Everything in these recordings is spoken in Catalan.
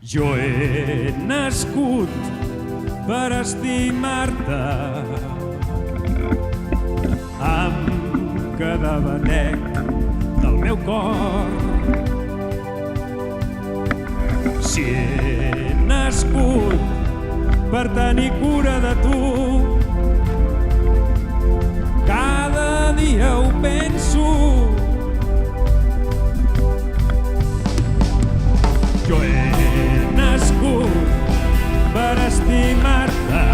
Jo he nascut per estimar-te amb cada benec del meu cor. Si he nascut per tenir cura de tu, cada dia ho penso. Jo he nascut per estimar-te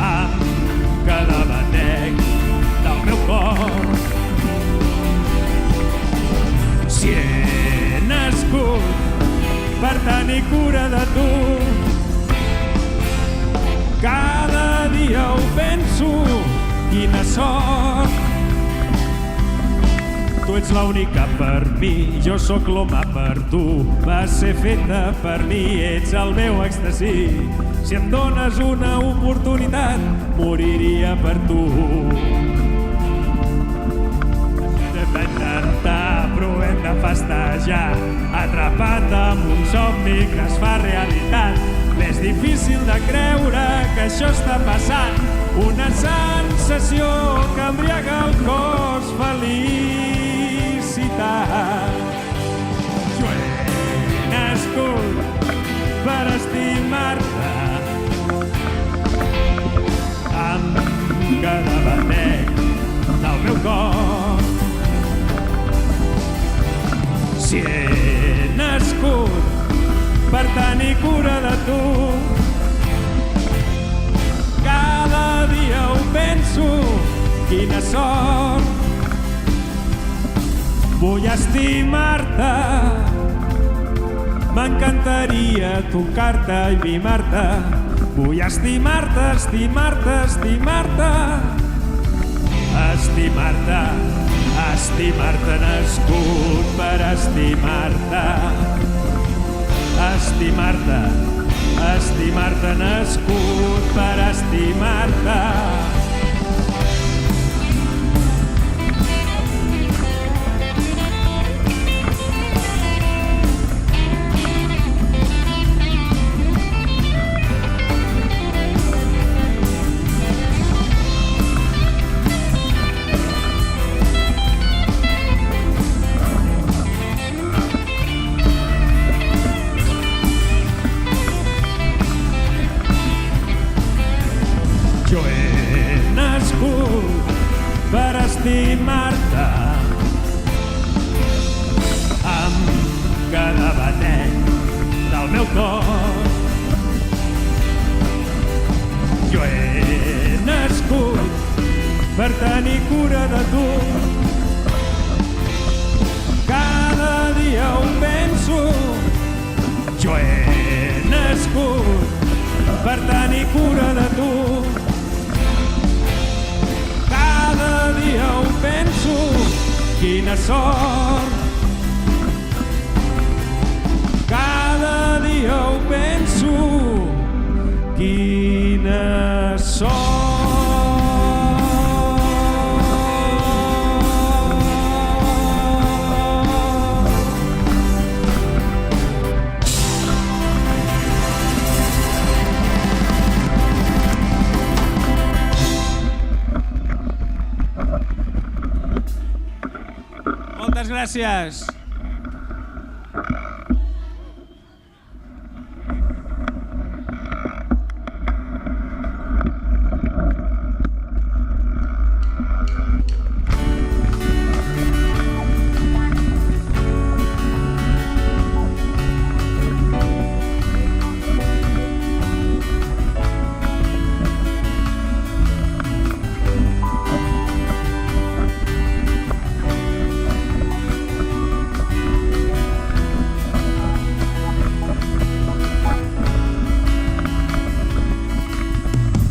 amb cada benec del meu cor. Si he nascut per tenir cura de tu, cada dia ho penso, quina sort. Tu ets l'única per mi, jo sóc l'home per tu. Vas ser feta per mi, ets el meu èxtasi. Si em dones una oportunitat, moriria per tu. Hem d'intentar, però hem de festejar, atrapat amb un somni que es fa realitat. M'és difícil de creure que això està passant, una sensació que embriaga el cos. Felicitat. Jo he nascut per estimar-te amb cada batec del meu cor. Si he nascut per tenir cura de tu, cada dia ho penso, quina sort. Vull estimar-te, m'encantaria tocar-te i mimar-te. Vull estimar-te, estimar-te, estimar-te, estimar-te, estimar-te, nascut per estimar-te. Estimar-te, estimar-te, nascut per estimar-te. Jo he nascut per estimar-te amb cada batec del meu cor. Jo he nascut per tenir cura de tu, cada dia ho penso. Jo he nascut per tenir cura de tu, cada dia ho penso, quina sort. Cada dia ho penso, quina sort. Moltes gràcies.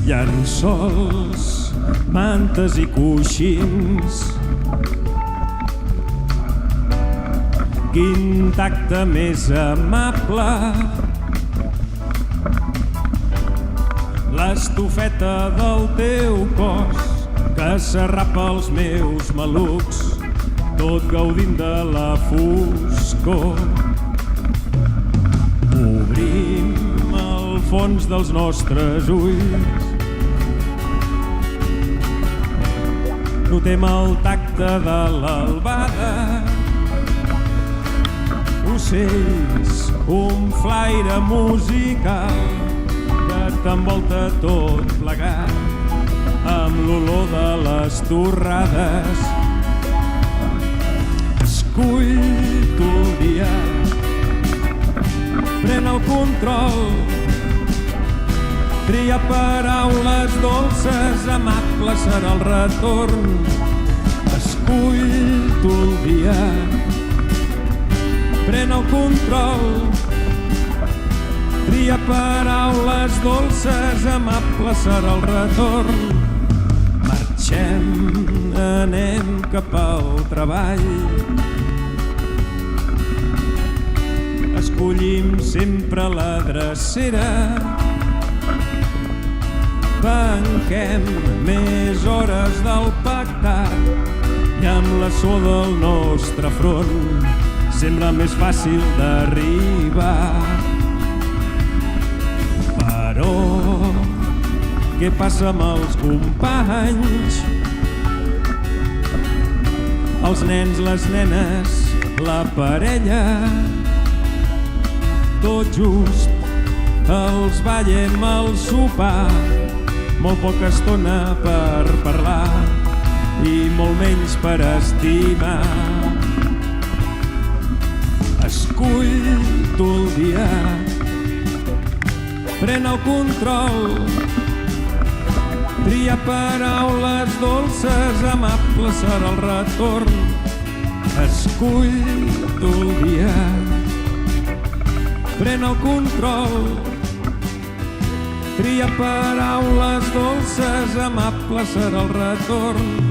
Llençols, mantes i coixins, quin tacte més amable. L'estufeta del teu cos que s'arrapa els meus malucs, tot gaudint de la foscor. fons dels nostres ulls. Notem el tacte de l'albada, ocells, un flaire musical que t'envolta tot plegat amb l'olor de les torrades. Escull tu el dia, pren el control, tria paraules dolces, amables serà el retorn. Escull tu el dia, pren el control, tria paraules dolces, amables serà el retorn. Marxem, anem cap al treball, escollim sempre la drecera, tanquem més hores del pactat i amb la suor del nostre front sembla més fàcil d'arribar. Però què passa amb els companys? Els nens, les nenes, la parella, tot just els ballem al sopar, molt poca estona per parlar i molt menys per estimar. Escull tu el dia, pren el control, tria paraules dolces, amables serà el retorn. Escull tu el dia, pren el control, tria paraules dolces, amables serà el retorn.